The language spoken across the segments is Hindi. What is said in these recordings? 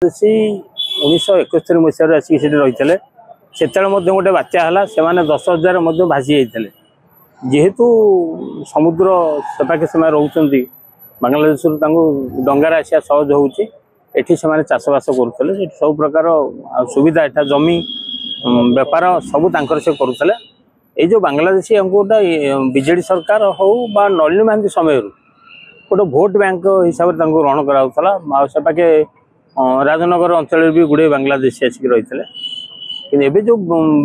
से 1971 मसीह आसिक रही से गोटे बात्या है से 10,000 भासी जाते जेहेतु समुद्र सेपाखे से रोचे बांग्लादेश डंगार आसा सहज होती से चाषबास करुले सब प्रकार सुविधा एटा जमी बेपार सब से करुले ये जो बांग्लादेशी गोटे बीजेडी सरकार हो नलिनी महांती समय गोटे भोट बैंक हिसाब से ग्रहण करापाखे राजनगर अंचल भी गुड़े बांग्लादेशी आसिक रही कि जो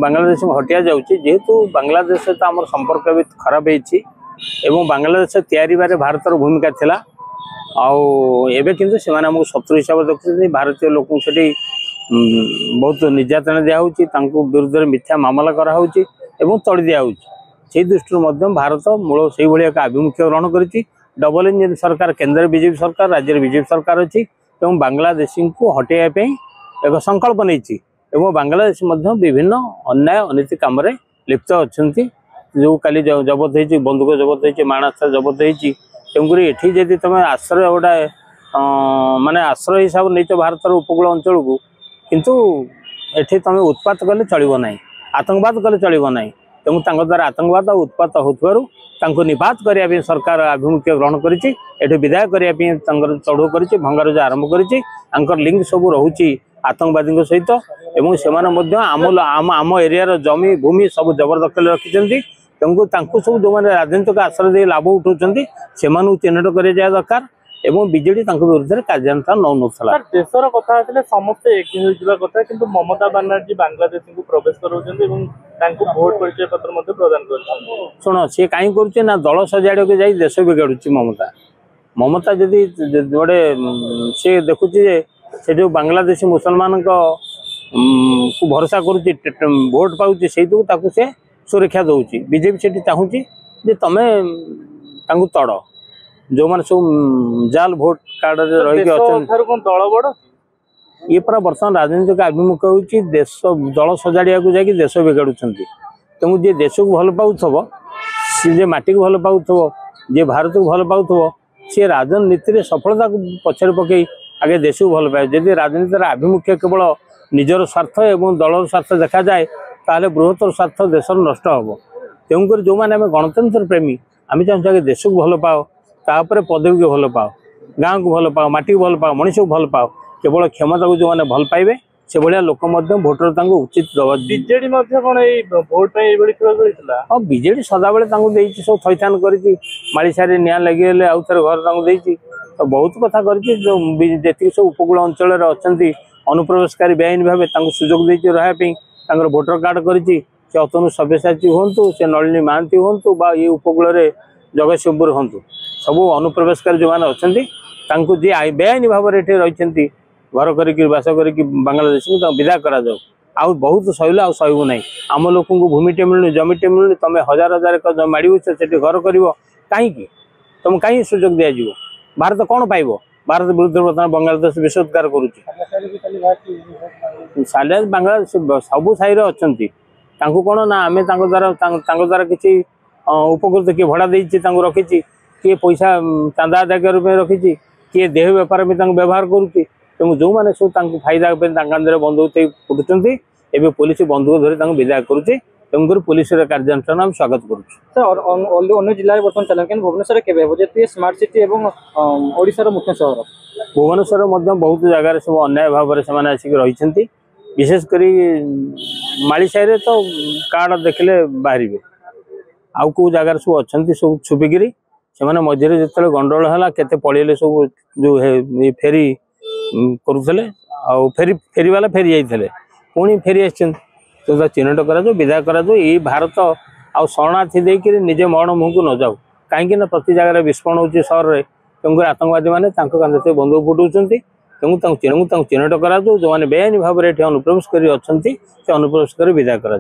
बांग्लादेश हटिया जाऊँगी जेहेतु बांग्लादेश तो आम संपर्क भी खराब हो बांग्लादेश तैयारी बारे भारतर भूमिका थिला आवे कि शत्रु हिसाब से देखते भारतीय लोक से बहुत निर्यातना दिखाई विरुद्ध में मिथ्या मामला कराऊँ तड़ी दिखाई दृष्टि भारत मूल से एक आभिमुख्य ग्रहण कर डबल इंजन सरकार केंद्र बीजेपी सरकार राज्य बीजेपी सरकार अच्छी बांग्लादेशी को हटेवाई एक संकल्प नहीं बांग्लादेश विभिन्न अन्याय अनीति कम लिप्त अच्छा जो काली जबत हो बंदूक जबत हो माणास्त्र जबत होगी ये जदि तुम आश्रय गोटा माने आश्रय हिसाब नहीं भारतर उपकूल अंचल को किंतु एठी तुम उत्पात कले चलो ना आतंकवाद कले चलो ना तेणु द्वारा आतंकवाद उत्पात हो निपात करने सरकार आभिमुख्य ग्रहण कर विदाय करने चढ़ऊ कर भंगारुज आरंभ कर लिंक सब रोचे आतंकवादी सहित आम एरिया जमी भूमि सब जबरदखल रखिंट तेणु सब जो मैंने राजनीतिक आश्रय दे लाभ उठाऊँ से चिन्हट कर दरकार एवं बीजेडी विरुद्ध कार्यानुष्ठान नौ ना देशर कथा समस्ते एक कथा कि ममता बानार्जी बांग्लादेश को प्रवेश कर भोट परिचय पत्र प्रदान कर शुण सी कहीं कर दल सजाड़ को जाई देश बिगाड़ू ममता जदि गोटे सी देखुची से जो बांग्लादेशी मुसलमान को भरोसा कर भोट पाऊँ से से सुरक्षा दौर बीजेपी से चाहूँगी तुम तड़ जो मैंने सब जाल भोट कार्ड रही दल बड़ ये पूरा बर्तमान राजनीतिक आभिमुख्य होती देश दल सजाड़ा को जाकि देश बिगाड़ुं तेणु जी देश को भल पाऊब सी जे माटी को भल पाऊब जी भारत को भल पाऊब सी राजनीति सफलता को पछरे पकई आगे देश को भल पाए जदि राजनीतिर आभिमुख्य केवल निजर स्वार्थ एवं दलर स्वार्थ देखा जाए ताले बृहत्तर स्वार्थ देश नष्ट हम तेणुक जो मैंने आम गणतंत्र प्रेमी आम चाहूँ आगे देश को भल पाओ तापर पदवी को भल पाओ गाँव को भल पाओ माटी को भल पाओ मनीष को भल पाओ केवल क्षमता को जो मैंने भल पाइबे से भाया लोक भोटर उचित दबा बीजेडी भोट हाँ बीजेडी सदाबले सब थैथान कर माड़ीसारे निआ लगे आउ थे घर तो बहुत कथा कर सब उपकूल अंचल अच्छा अनुप्रवेशकारी बेआईन भाव सुजोग देती रहा भोटर कार्ड कर अतनु सब्यसाची हूँ से नलिनी महांती हूँ बा ये उपकूल जगतसिंहपुर हूँ सब अनुप्रवेशकारी जो मैंने अच्छा जी बेआईन भाव में रही घर करवास कर बांग्लादेश विदा करा आउ बहुत सहलु आउ सहबू ना आम लोक भूमिटे मिलूनी जमीटे मिलूनी तुम हजार हजार माड़ से घर कर कहीं तुम कहीं सुजोग दिज्व भारत कौन पाइब भारत विरुद्ध बर्तमान बांग्लादेश विषोत्कार करुच्ची बांग्लादेश सबू साई अच्छा कौन ना आम द्वारा किसी उपकृत किए भड़ा देती रखी किए पैसा चांदा आदाय रूप में रखी किए देह बेपार में व्यवहार करुच्ची तेणु जो मैंने सब फायदा बंदूक फुटुंट एवं पुलिस बंदूक धरी विदाय करुच्ची तेणुक पुलिस कार्यानुष्ठान आम स्वागत कर जिले में बर्तमान चलान भुवनेश्वर के स्मार्ट सिटी और ओडिशार मुख्य सहर भुवनेश्वर बहुत जगार सब अन्याय भाव में आसिक रही विशेषकर माड़ीसाई तो कार्ड देखले बाहर आउ कौ जगार सब अच्छा सब छुपिकी से मझे जो गंडगोल है केते पड़े सब जो फेरी करुले फेरी वाला फेरी जाते पुणी फेरी आस चिन्हट कर विदाय कर भारत आउ शरणार्थी देकर निजे मरण मुह को न जाऊ कहीं प्रति जगह विस्फोरण हो सहर में तेणुक आतंकवादी मैंने कांधे बंदूक फुटाऊँ तेणु चिन्हट कर जो मैंने बेआईन भाव में अनुप्रवेश कर अनुप्रवेश कर विदाय कर।